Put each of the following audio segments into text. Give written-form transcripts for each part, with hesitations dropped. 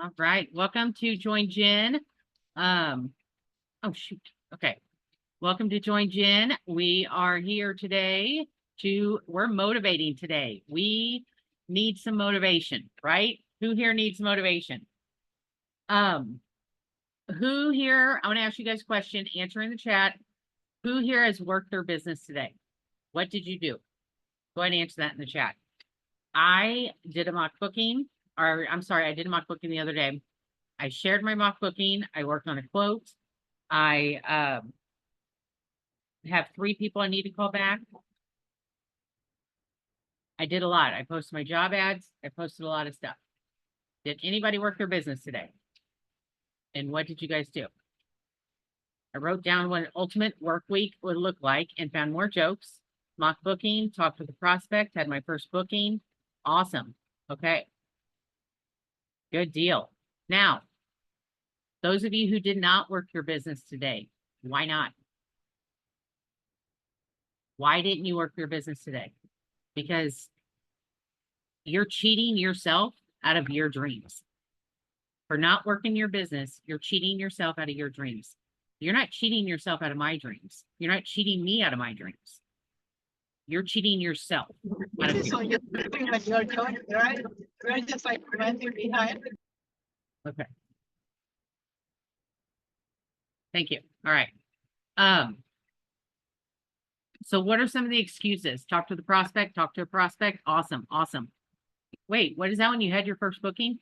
All right. Welcome to Join Jen. Oh shoot. Okay. Welcome to Join Jen. We are here today we're motivating today. We need some motivation, right? Who here needs motivation? Who here, I want to ask you guys a question, answer in the chat. Who here has worked their business today? What did you do? Go ahead and answer that in the chat. I did a mock booking, or I'm sorry, I did a mock booking the other day. I shared my mock booking. I worked on a quote. I have 3 people I need to call back. I did a lot. I posted my job ads. I posted a lot of stuff. Did anybody work their business today? And what did you guys do? I wrote down what an ultimate work week would look like and found more jokes. Mock booking, talked with the prospect, had my first booking. Awesome. Okay. Good deal. Now, those of you who did not work your business today, why not? Why didn't you work your business today? Because you're cheating yourself out of your dreams. For not working your business, you're cheating yourself out of your dreams. You're not cheating yourself out of my dreams. You're not cheating me out of my dreams. You're cheating yourself. So you're doing what you're doing, right? We're just like running behind. Okay. Thank you. All right. So what are some of the excuses? Talk to the prospect, talk to a prospect. Awesome. Awesome. Wait, what is that when you had your first booking?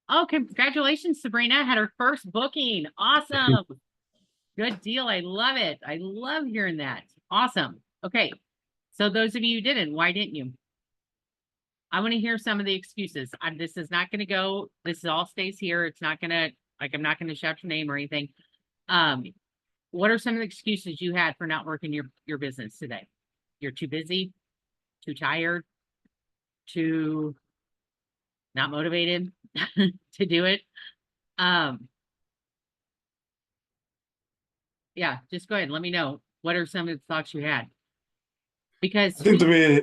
Oh, congratulations, Sabrina had her first booking. Awesome. Good deal. I love it. I love hearing that. Awesome. Okay. So those of you who didn't, why didn't you? I want to hear some of the excuses. This is not going to go, this all stays here. It's not going to, like, I'm not going to shout your name or anything. What are some of the excuses you had for not working your business today? You're too busy, too tired, too not motivated to do it. Yeah, just go ahead. Let me know. What are some of the thoughts you had? Because I think to me,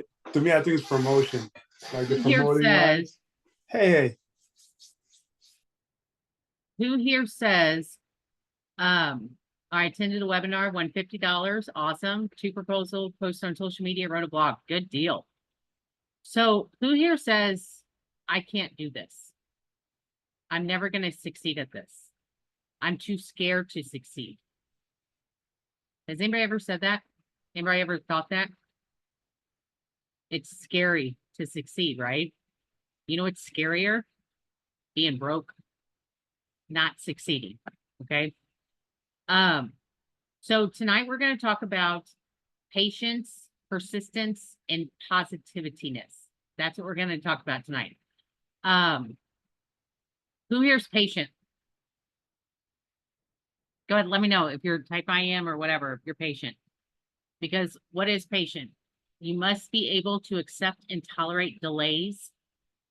I think it's promotion. Like the here promoting says, wise. Hey. who here says, I attended a webinar, won $50. Awesome. 2 proposals, posted on social media, wrote a blog. Good deal. So who here says, I can't do this? I'm never going to succeed at this. I'm too scared to succeed. Has anybody ever said that? Anybody ever thought that? It's scary to succeed, right? You know what's scarier? Being broke, not succeeding. Okay. So tonight we're going to talk about patience, persistence, and positivityness. That's what we're going to talk about tonight. Who here's patient? Go ahead, let me know if you're type I am or whatever, if you're patient. Because what is patient? You must be able to accept and tolerate delays,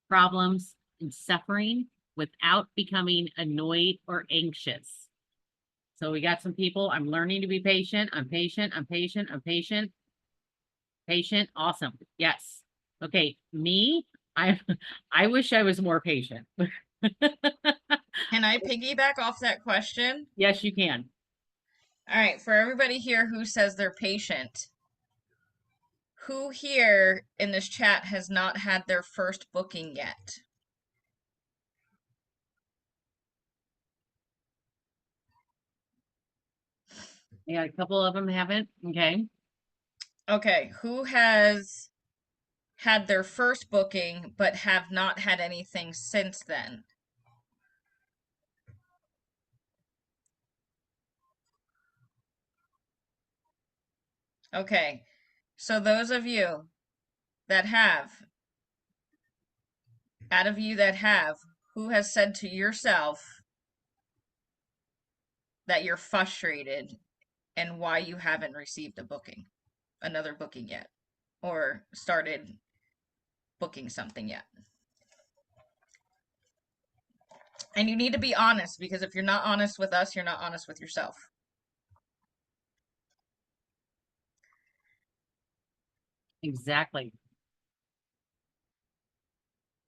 problems, and suffering without becoming annoyed or anxious. So we got some people, I'm learning to be patient. I'm patient. I'm patient. I'm patient. Patient. Awesome. Yes. Okay. Me, I wish I was more patient. Can I piggyback off that question? Yes, you can. All right, for everybody here who says they're patient, who here in this chat has not had their first booking yet? Yeah, a couple of them haven't. Okay. Okay, who has had their first booking but have not had anything since then? Okay, so those of you that have, out of you that have, who has said to yourself that you're frustrated and why you haven't received another booking yet, or started booking something yet? And you need to be honest, because if you're not honest with us, you're not honest with yourself. Exactly.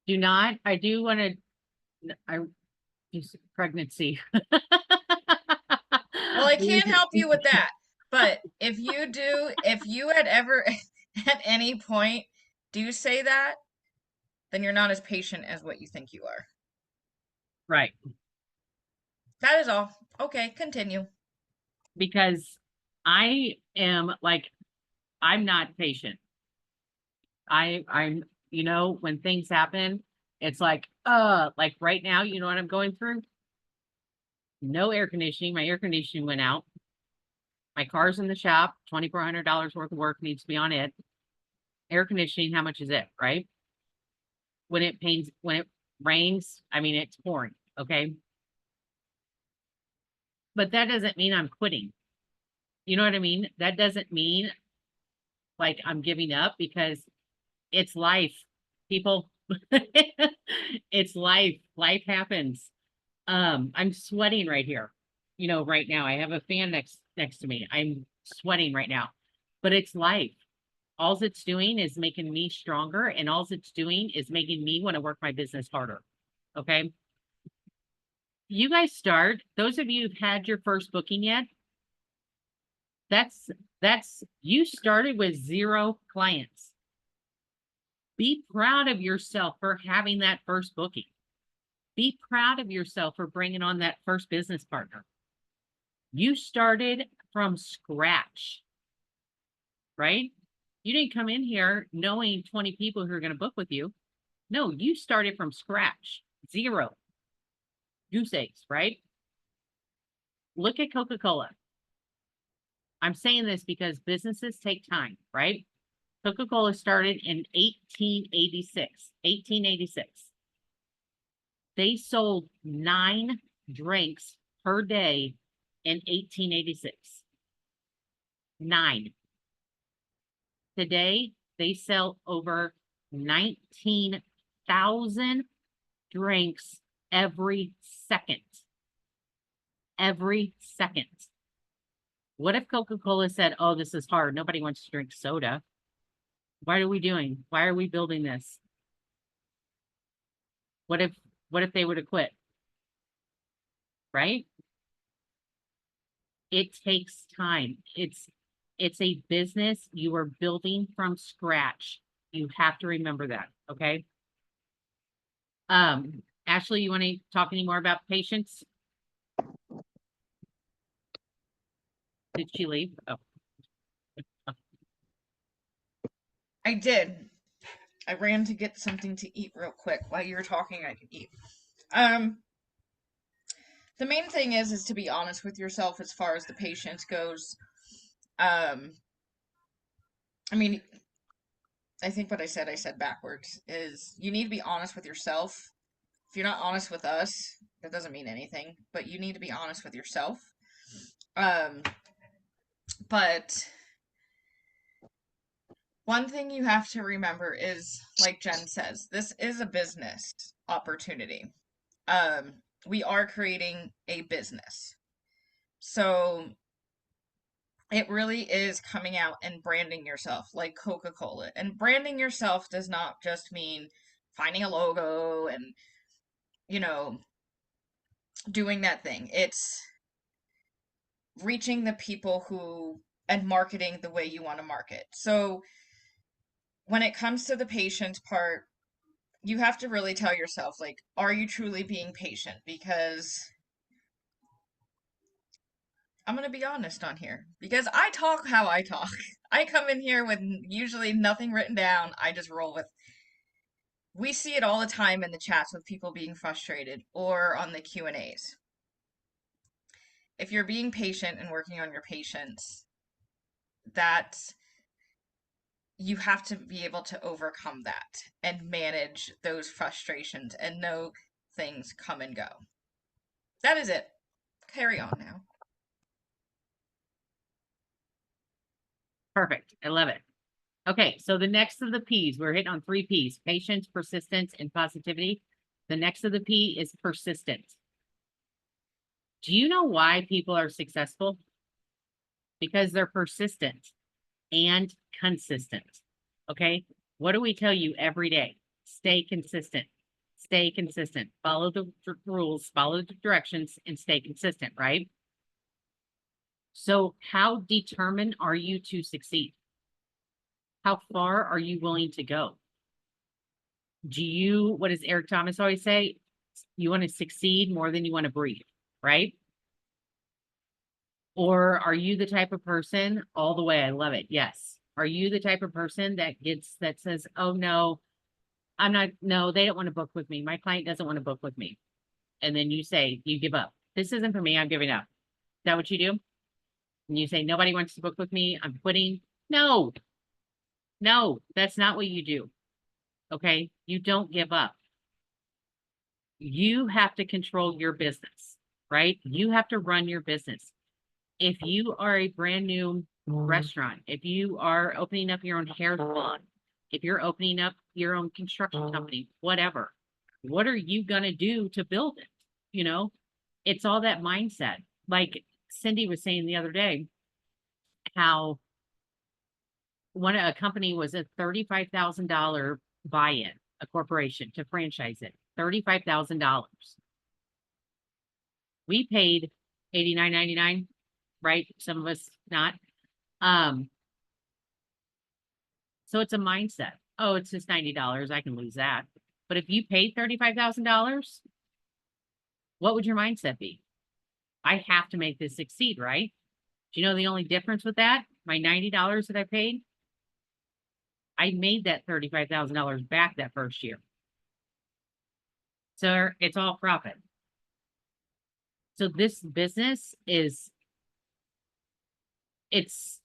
I do want to I just pregnancy. Well, I can't help you with that. But if you had ever at any point do say that, then you're not as patient as what you think you are. Right. That is all. Okay, continue. Because I am like, I'm not patient. I'm, when things happen, it's like right now, you know what I'm going through? No air conditioning. My air conditioning went out. My car's in the shop, $2,400 worth of work needs to be on it. Air conditioning, how much is it, right? When it rains, I mean, it's pouring, okay? But that doesn't mean I'm quitting. You know what I mean? That doesn't mean like I'm giving up, because it's life, people. It's life. Life happens. I'm sweating right here. Right now I have a fan next to me. I'm sweating right now. But it's life. All it's doing is making me stronger, and all it's doing is making me want to work my business harder. Okay? You guys start. Those of you who've had your first booking yet, that's you started with 0 clients. Be proud of yourself for having that first booking. Be proud of yourself for bringing on that first business partner. You started from scratch, right? You didn't come in here knowing 20 people who are going to book with you. No, you started from scratch, 0. Goose eggs, right? Look at Coca-Cola. I'm saying this because businesses take time, right? Coca-Cola started in 1886. 1886. They sold 9 drinks per day in 1886. 9. Today, they sell over 19,000 drinks every second. Every second. What if Coca-Cola said, oh, this is hard. Nobody wants to drink soda. What are we doing? Why are we building this? What if they would have quit? Right? It takes time. It's a business you are building from scratch. You have to remember that. Okay. Ashley, you want to talk any more about patience? Did she leave? Oh. I did. I ran to get something to eat real quick. While you were talking, I could eat. The main thing is to be honest with yourself as far as the patience goes. I mean, I think what I said backwards, is you need to be honest with yourself. If you're not honest with us, that doesn't mean anything, but you need to be honest with yourself. But one thing you have to remember is, like Jen says, this is a business opportunity. We are creating a business. So it really is coming out and branding yourself like Coca-Cola. And branding yourself does not just mean finding a logo and, doing that thing. It's reaching the people and marketing the way you want to market. So when it comes to the patience part, you have to really tell yourself, like, are you truly being patient? Because I'm going to be honest on here, because I talk how I talk. I come in here with usually nothing written down. I just roll with. We see it all the time in the chats with people being frustrated or on the Q&As. If you're being patient and working on your patience, that you have to be able to overcome that and manage those frustrations and know things come and go. That is it. Carry on now. Perfect. I love it. Okay, so the next of the P's, we're hitting on 3 P's: patience, persistence, and positivity. The next of the P is persistence. Do you know why people are successful? Because they're persistent and consistent. Okay, what do we tell you every day? Stay consistent, Stay consistent. Follow the rules, follow the directions, and stay consistent, right? So how determined are you to succeed? How far are you willing to go? What does Eric Thomas always say? You want to succeed more than you want to breathe, right? Or are you the type of person all the way? I love it. Yes. Are you the type of person that says, oh no, no, they don't want to book with me. My client doesn't want to book with me. And then you say, you give up. This isn't for me. I'm giving up. Is that what you do? And you say, nobody wants to book with me. I'm quitting. No, that's not what you do. Okay. You don't give up. You have to control your business, right? You have to run your business. If you are a brand new restaurant, if you are opening up your own hair salon, if you're opening up your own construction company, whatever, what are you going to do to build it? You know, it's all that mindset. Like Cindy was saying the other day, how a company was a $35,000 buy-in, a corporation to franchise it, $35,000. We paid $89.99, right? Some of us not. So it's a mindset. Oh, it's just $90. I can lose that. But if you paid $35,000, what would your mindset be? I have to make this succeed, right? Do you know the only difference with that? My $90 that I paid, I made that $35,000 back that first year. So it's all profit. So this business is, it's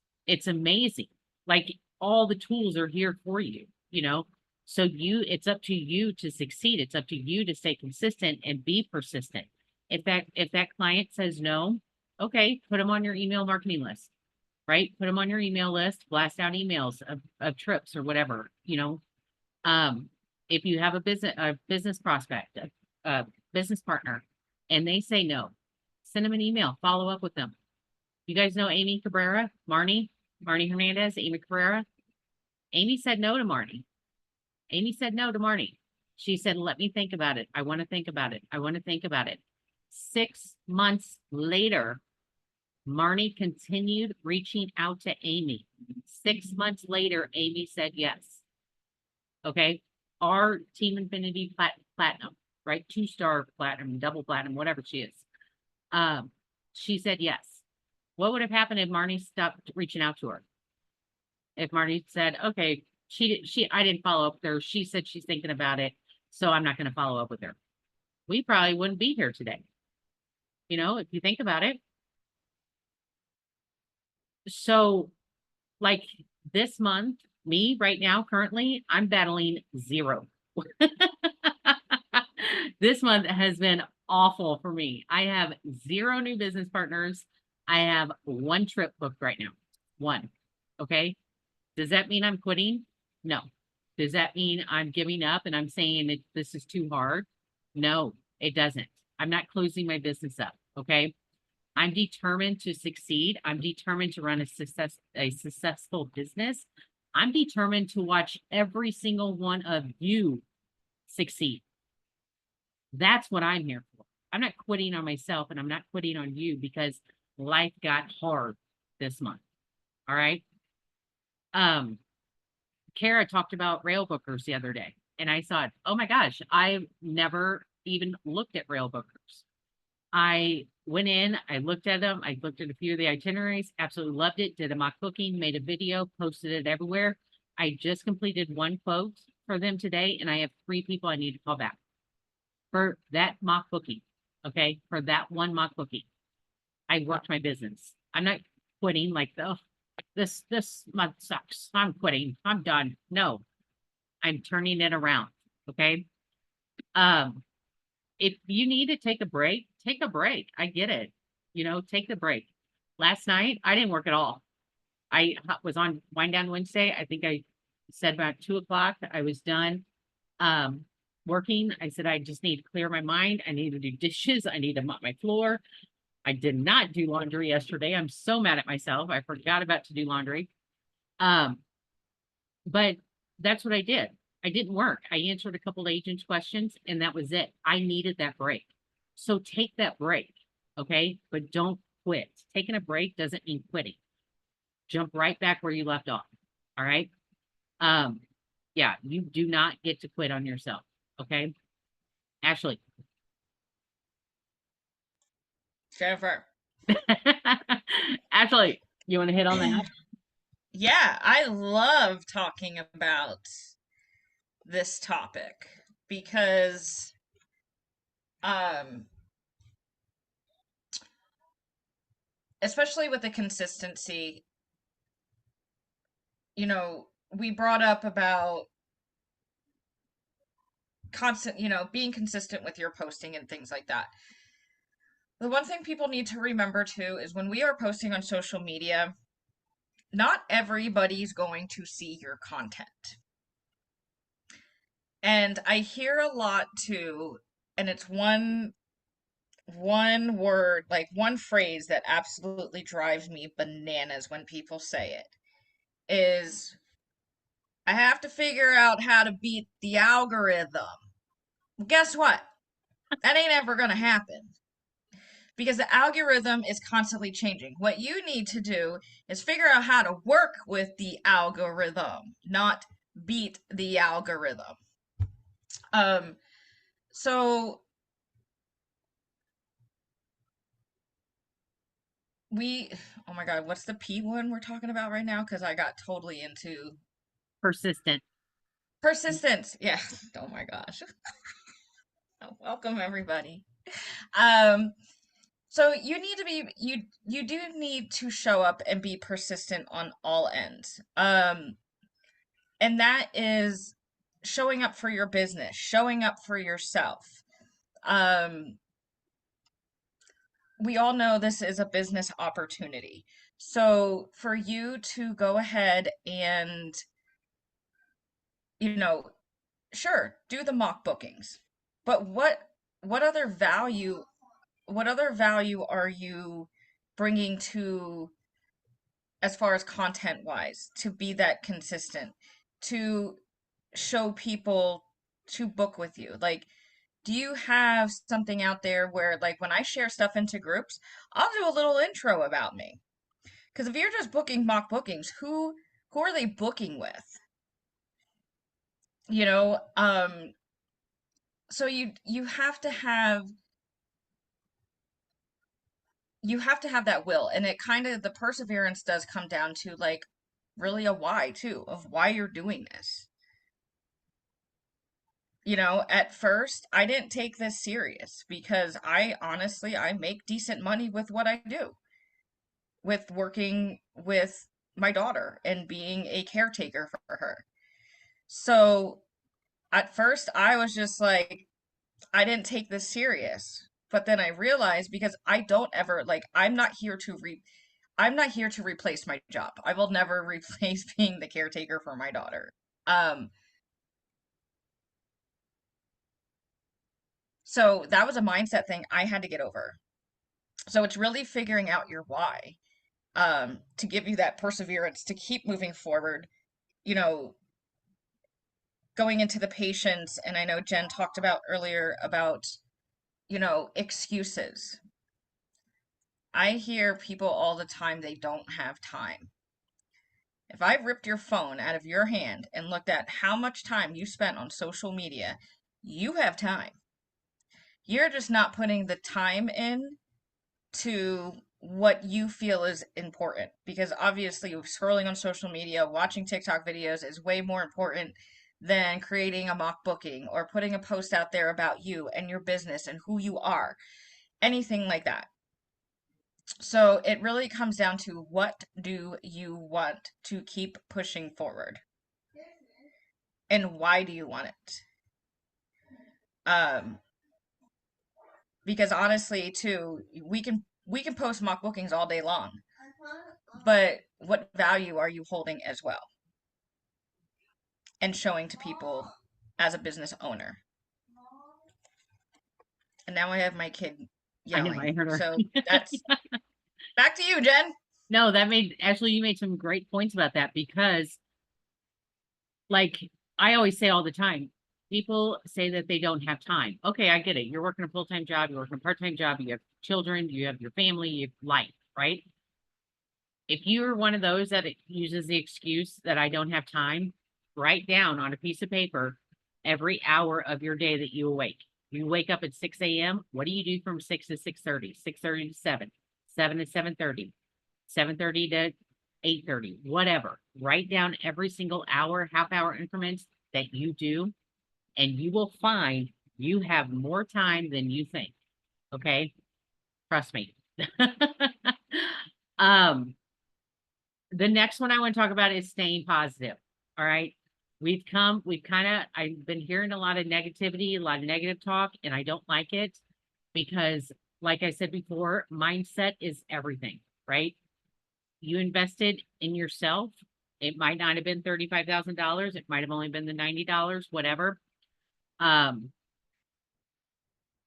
amazing. Like all the tools are here for you, you know? So it's up to you to succeed. It's up to you to stay consistent and be persistent. If that client says no, okay, put them on your email marketing list, right? Put them on your email list, blast out emails of trips or whatever, you know. If you have a business prospect, a business partner, and they say no, send them an email, follow up with them. You guys know Amy Cabrera, Marnie Hernandez, Amy Cabrera. Amy said no to Marnie. Amy said no to Marnie. She said, let me think about it. I want to think about it. I want to think about it. 6 months later, Marnie continued reaching out to Amy. 6 months later, Amy said yes. Okay. Our Team Infinity Platinum, right? 2-star platinum, double platinum, whatever she is. She said yes. What would have happened if Marnie stopped reaching out to her? If Marnie said, okay, I didn't follow up with her. She said she's thinking about it, so I'm not going to follow up with her. We probably wouldn't be here today. You know, if you think about it. So like this month, me right now, currently, I'm battling 0. This month has been awful for me. I have 0 new business partners. I have 1 trip booked right now. 1. Okay. Does that mean I'm quitting? No. Does that mean I'm giving up and I'm saying this is too hard? No, it doesn't. I'm not closing my business up. Okay. I'm determined to succeed. I'm determined to run a successful business. I'm determined to watch every single one of you succeed. That's what I'm here for. I'm not quitting on myself and I'm not quitting on you because life got hard this month. All right. Kara talked about rail bookers the other day and I thought, oh my gosh, I've never even looked at rail bookers. I went in, I looked at them, I looked at a few of the itineraries, absolutely loved it, did a mock booking, made a video, posted it everywhere. I just completed 1 quote for them today, and I have 3 people I need to call back for that mock booking. Okay, for that 1 mock booking. I worked my business. I'm not quitting like, oh, this month sucks. I'm quitting. I'm done. No, I'm turning it around. Okay. If you need to take a break, take a break. I get it. You know, take the break. Last night, I didn't work at all. I was on Wind Down Wednesday. I think I said about 2 o'clock. I was done working. I said, I just need to clear my mind. I need to do dishes. I need to mop my floor. I did not do laundry yesterday. I'm so mad at myself. I forgot about to do laundry. But that's what I did. I didn't work. I answered a couple agents' questions and that was it. I needed that break. So take that break, okay? But don't quit. Taking a break doesn't mean quitting. Jump right back where you left off. All right. Yeah, you do not get to quit on yourself. Okay. Ashley. Jennifer. Ashley, you want to hit on that? Yeah, I love talking about this topic because especially with the consistency, we brought up about being consistent with your posting and things like that. The one thing people need to remember too is when we are posting on social media, not everybody's going to see your content. And I hear a lot too, and it's one word, like one phrase that absolutely drives me bananas when people say it is, I have to figure out how to beat the algorithm. Well, guess what? That ain't ever going to happen because the algorithm is constantly changing. What you need to do is figure out how to work with the algorithm, not beat the algorithm. So oh my God, what's the P one we're talking about right now? Because I got totally into Persistent. persistence. Yeah. Oh my gosh. Welcome everybody. Um, so you need to be you do need to show up and be persistent on all ends. And that is showing up for your business, showing up for yourself. Um, we all know this is a business opportunity. So for you to go ahead and, sure, do the mock bookings, but what other value are you bringing to, as far as content wise, to be that consistent, to show people to book with you? Like, do you have something out there where, like, when I share stuff into groups, I'll do a little intro about me? Because if you're just booking mock bookings, who are they booking with? You know, so you have to have that will, and it kind of, the perseverance does come down to, like, really a why too, of why you're doing this. At first I didn't take this serious because I honestly, I make decent money with what I do, with working with my daughter and being a caretaker for her. So at first I was just like, I didn't take this serious. But then I realized, because I don't ever, like, I'm not here to replace my job. I will never replace being the caretaker for my daughter. Um, so that was a mindset thing I had to get over. So it's really figuring out your why, to give you that perseverance to keep moving forward, you know, going into the patients. And I know Jen talked about earlier about, excuses. I hear people all the time, they don't have time. If I ripped your phone out of your hand and looked at how much time you spent on social media, you have time. You're just not putting the time in to what you feel is important, because obviously scrolling on social media, watching TikTok videos is way more important than creating a mock booking or putting a post out there about you and your business and who you are, anything like that. So it really comes down to, what do you want to keep pushing forward? And why do you want it? Um, because honestly, too, we can post mock bookings all day long, but what value are you holding as well, and showing to people as a business owner? And now I have my kid I know, I yelling. heard her. So that's back to you, Jen. No, that made, Ashley, you made some great points about that, because like I always say all the time, people say that they don't have time. Okay, I get it. You're working a full-time job, you're working a part-time job, you have children, you have your family, you have life, right? If you're one of those that uses the excuse that I don't have time, write down on a piece of paper every hour of your day that you awake. You wake up at 6 a.m. What do you do from 6 to 6:30, 6:30 to 7, 7 to 7:30, 7:30 to 8:30, whatever. Write down every single hour, half hour increments that you do, and you will find you have more time than you think. Okay? Trust me. um, the next one I want to talk about is staying positive. All right. I've been hearing a lot of negativity, a lot of negative talk, and I don't like it because, like I said before, mindset is everything, right? You invested in yourself. It might not have been $35,000. It might have only been the $90, whatever.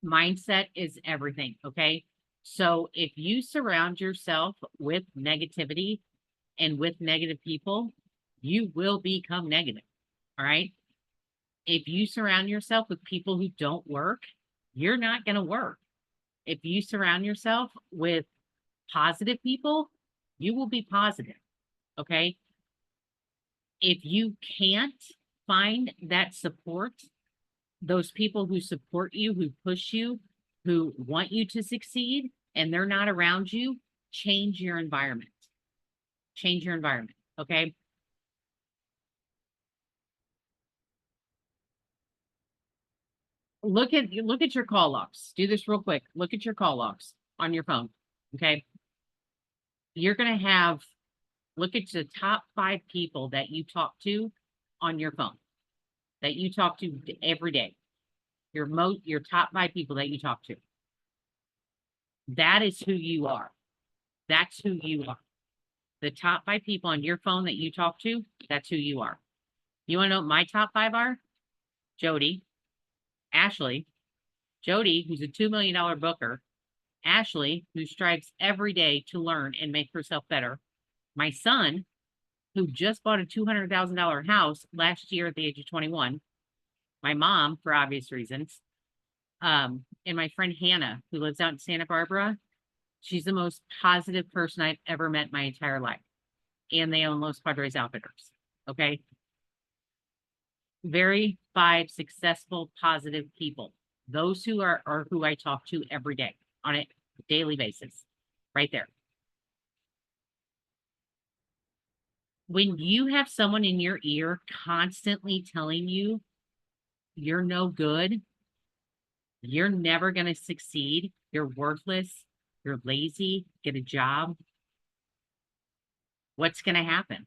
Mindset is everything. Okay. So if you surround yourself with negativity and with negative people, you will become negative. All right. If you surround yourself with people who don't work, you're not going to work. If you surround yourself with positive people, you will be positive. Okay. If you can't find that support, those people who support you, who push you, who want you to succeed, and they're not around you, change your environment. Change your environment. Okay. Look at your call logs. Do this real quick. Look at your call logs on your phone. Okay. You're gonna have look at the top 5 people that you talk to on your phone, that you talk to every day. Your top 5 people that you talk to. That is who you are. That's who you are. The top 5 people on your phone that you talk to, that's who you are. You want to know what my top 5 are? Jody, Ashley, Jody, who's a $2 million booker, Ashley, who strives every day to learn and make herself better, my son, who just bought a $200,000 house last year at the age of 21, my mom, for obvious reasons, and my friend Hannah, who lives out in Santa Barbara. She's the most positive person I've ever met my entire life. And they own Los Padres Outfitters. Okay. Very 5 successful, positive people. Those who are who I talk to every day on a daily basis. Right there. When you have someone in your ear constantly telling you you're no good, you're never going to succeed, you're worthless, you're lazy, get a job, what's going to happen?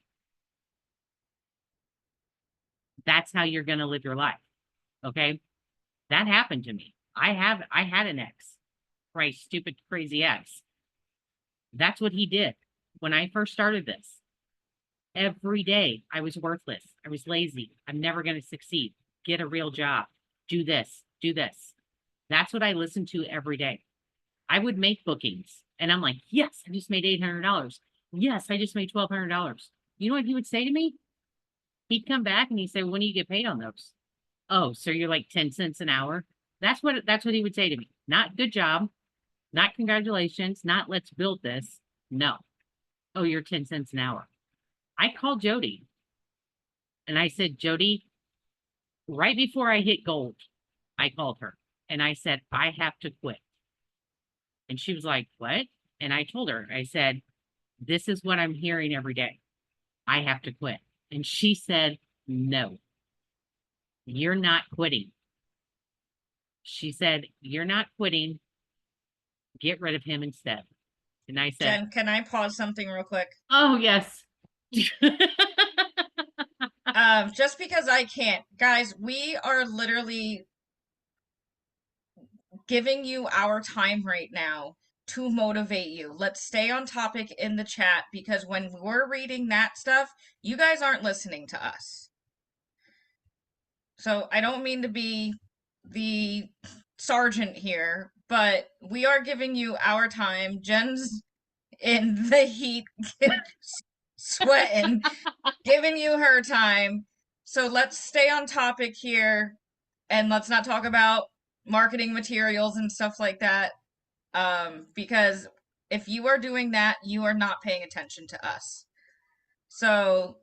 That's how you're going to live your life. Okay. That happened to me. I had an ex, right? Stupid, crazy ex. That's what he did when I first started this. Every day I was worthless. I was lazy. I'm never going to succeed. Get a real job. Do this, do this. That's what I listened to every day. I would make bookings and I'm like, yes, I just made $800. Yes, I just made $1,200. You know what he would say to me? He'd come back and he'd say, when do you get paid on those? Oh, so you're like 10 cents an hour. That's what he would say to me. Not good job, not congratulations, not let's build this. No. Oh, you're 10 cents an hour. I called Jody and I said, Jody, right before I hit gold, I called her and I said, I have to quit. And she was like, what? And I told her, I said, this is what I'm hearing every day. I have to quit. And she said, no, you're not quitting. She said, you're not quitting. Get rid of him instead. And I said, Jen, can I pause something real quick? oh, yes. Just because I can't. Guys, we are literally giving you our time right now to motivate you. Let's stay on topic in the chat because when we're reading that stuff, you guys aren't listening to us. So I don't mean to be the sergeant here, but we are giving you our time. Jen's in the heat, sweating, giving you her time. So let's stay on topic here and let's not talk about marketing materials and stuff like that. Because if you are doing that, you are not paying attention to us. So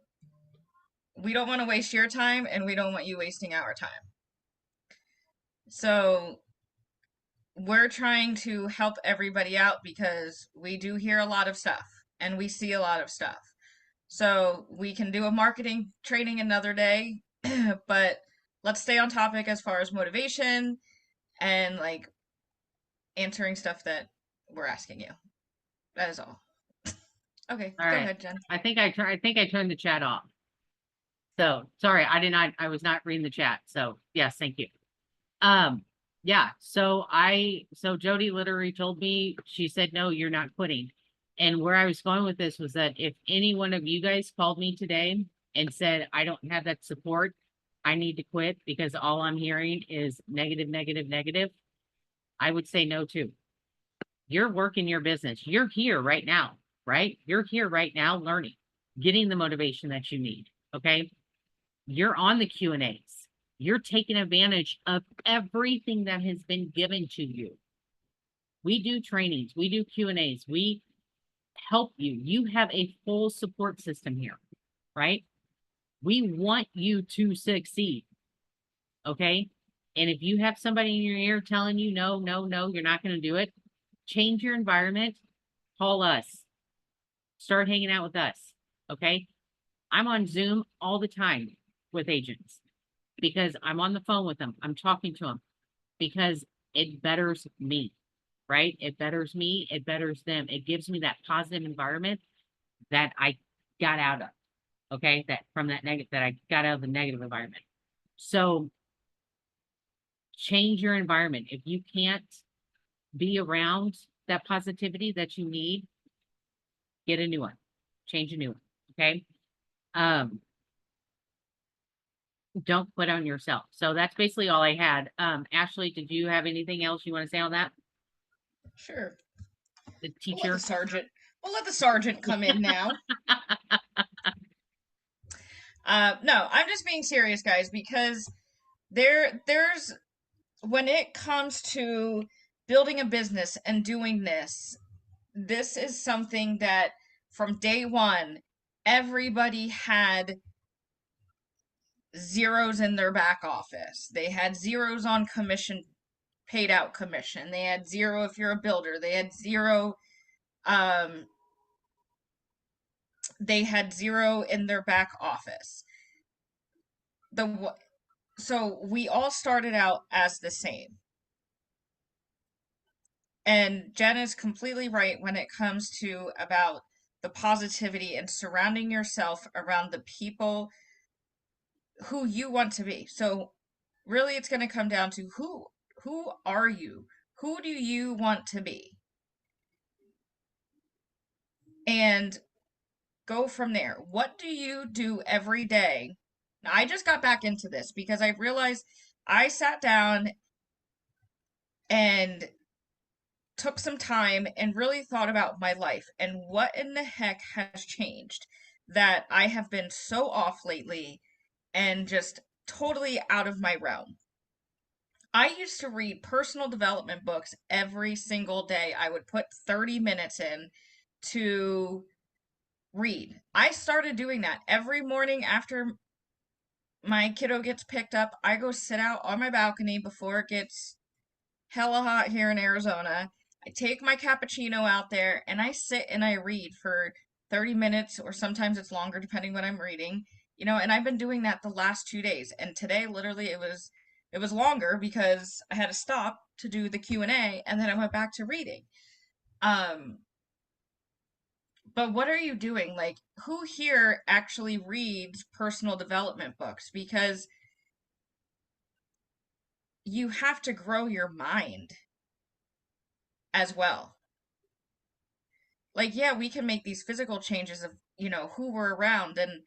we don't want to waste your time and we don't want you wasting our time. So we're trying to help everybody out because we do hear a lot of stuff and we see a lot of stuff. So we can do a marketing training another day, but let's stay on topic as far as motivation and like answering stuff that we're asking you. That is all. Okay, All go right. ahead, Jen. I think I turned the chat off. So sorry, I was not reading the chat. So yes, thank you. Yeah, so Jody literally told me, she said, no, you're not quitting. And where I was going with this was that if any one of you guys called me today and said, I don't have that support, I need to quit because all I'm hearing is negative, negative, negative, I would say no too. You're working your business. You're here right now, right? You're here right now learning, getting the motivation that you need. Okay. You're on the Q&As. You're taking advantage of everything that has been given to you. We do trainings, we do Q&As, we help you. You have a full support system here, right? We want you to succeed. Okay. And if you have somebody in your ear telling you, no, no, no, you're not going to do it, change your environment, call us, start hanging out with us. Okay. I'm on Zoom all the time with agents because I'm on the phone with them. I'm talking to them because it betters me, right? It betters me. It betters them. It gives me that positive environment that I got out of. Okay. That from that negative, that I got out of the negative environment. So change your environment. If you can't be around that positivity that you need, get a new one, change a new one. Okay. Don't quit on yourself. So that's basically all I had. Ashley, did you have anything else you want to say on that? Sure. The We'll let the teacher. sergeant. We'll let the sergeant come in now. No, I'm just being serious, guys, because there's when it comes to building a business and doing this, this is something that from day one, everybody had zeros in their back office. They had zeros on commission, paid out commission. They had zero if you're a builder. Um, they had zero in their back office. So we all started out as the same. And Jen is completely right when it comes to about the positivity and surrounding yourself around the people who you want to be. So really it's going to come down to who are you? Who do you want to be? And go from there. What do you do every day? Now, I just got back into this because I realized I sat down and took some time and really thought about my life and what in the heck has changed that I have been so off lately and just totally out of my realm. I used to read personal development books every single day. I would put 30 minutes in to read. I started doing that every morning after my kiddo gets picked up. I go sit out on my balcony before it gets hella hot here in Arizona. I take my cappuccino out there and I sit and I read for 30 minutes or sometimes it's longer depending what I'm reading. And I've been doing that the last 2 days. And today literally it was longer because I had to stop to do the Q&A and then I went back to reading. But what are you doing? Like, who here actually reads personal development books? Because you have to grow your mind as well. Like, yeah, we can make these physical changes of, who we're around. And,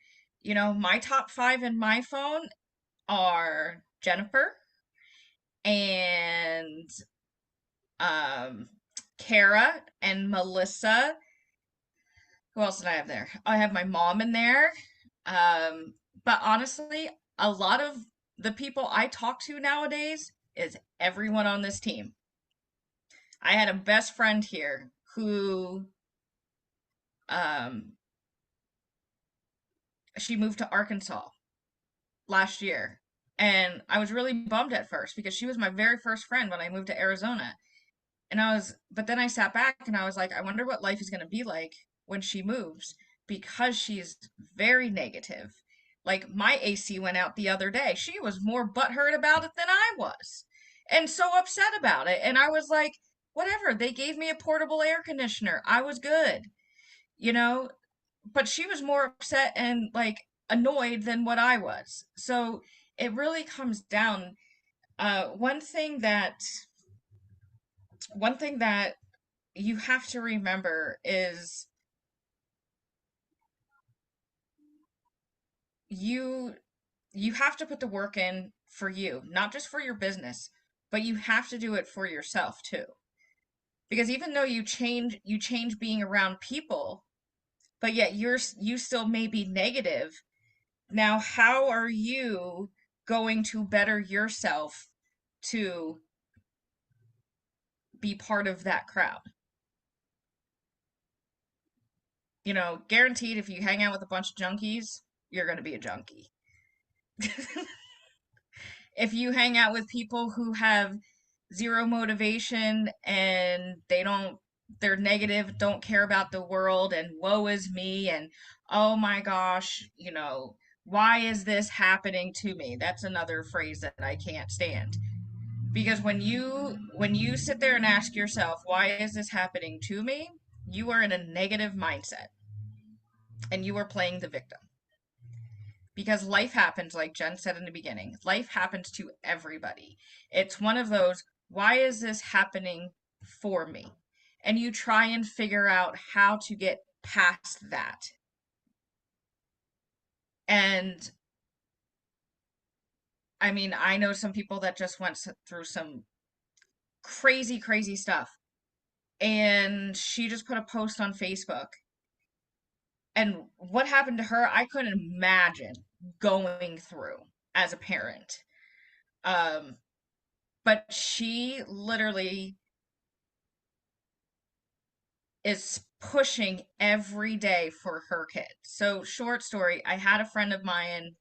my top 5 in my phone are Jennifer and Kara and Melissa. Who else did I have there? I have my mom in there. But honestly, a lot of the people I talk to nowadays is everyone on this team. I had a best friend here who um she moved to Arkansas last year. And I was really bummed at first because she was my very first friend when I moved to Arizona. But then I sat back and I was like, I wonder what life is going to be like when she moves because she's very negative. Like my AC went out the other day. She was more butthurt about it than I was and so upset about it. And I was like, whatever. They gave me a portable air conditioner. I was good, you know? But she was more upset and like annoyed than what I was. So it really comes down. One thing that you have to remember is you you have to put the work in for you, not just for your business, but you have to do it for yourself too. Because even though you change being around people, but yet you still may be negative. Now, how are you going to better yourself to be part of that crowd? You know, guaranteed if you hang out with a bunch of junkies, you're going to be a junkie. If you hang out with people who have zero motivation and they're negative, don't care about the world, and woe is me, and oh my gosh, why is this happening to me? That's another phrase that I can't stand. Because when you sit there and ask yourself, why is this happening to me? You are in a negative mindset and you are playing the victim. Because life happens, like Jen said in the beginning, life happens to everybody. It's one of those, why is this happening for me? And you try and figure out how to get past that. And I mean, I know some people that just went through some crazy, crazy stuff. And she just put a post on Facebook. And what happened to her, I couldn't imagine going through as a parent. Um, but she literally is pushing every day for her kids. So, short story, I had a friend of mine,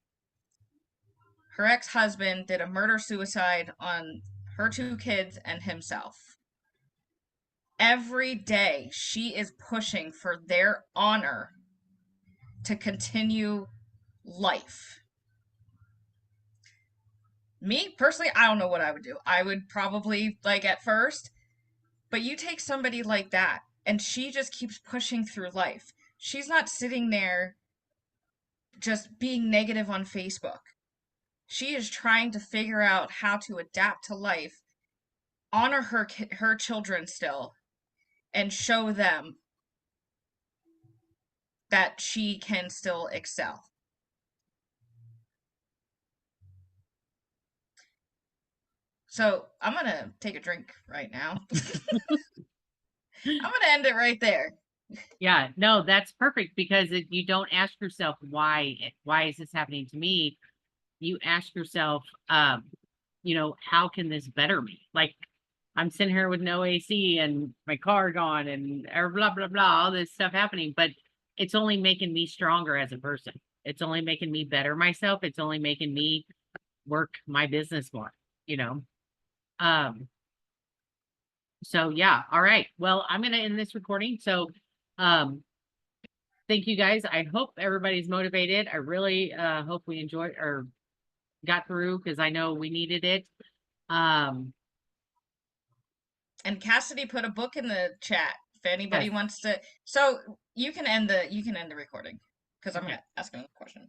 her ex-husband did a murder suicide on her two kids and himself. Every day she is pushing for their honor to continue life. Me personally, I don't know what I would do. I would probably like at first, but you take somebody like that and she just keeps pushing through life. She's not sitting there just being negative on Facebook. She is trying to figure out how to adapt to life, honor her children still, and show them that she can still excel. So I'm gonna take a drink right now. I'm gonna end it right there. Yeah, no, that's perfect because you don't ask yourself why is this happening to me? You ask yourself, how can this better me? Like I'm sitting here with no AC and my car gone and blah blah blah, all this stuff happening, but it's only making me stronger as a person. It's only making me better myself. It's only making me work my business more, you know. Um, so yeah, all right. Well, I'm gonna end this recording. So um thank you guys. I hope everybody's motivated. I really hope we enjoyed or got through because I know we needed it. Um And Cassidy put a book in the chat if anybody yes. wants to. So you can end the recording because I'm Okay. gonna ask another question.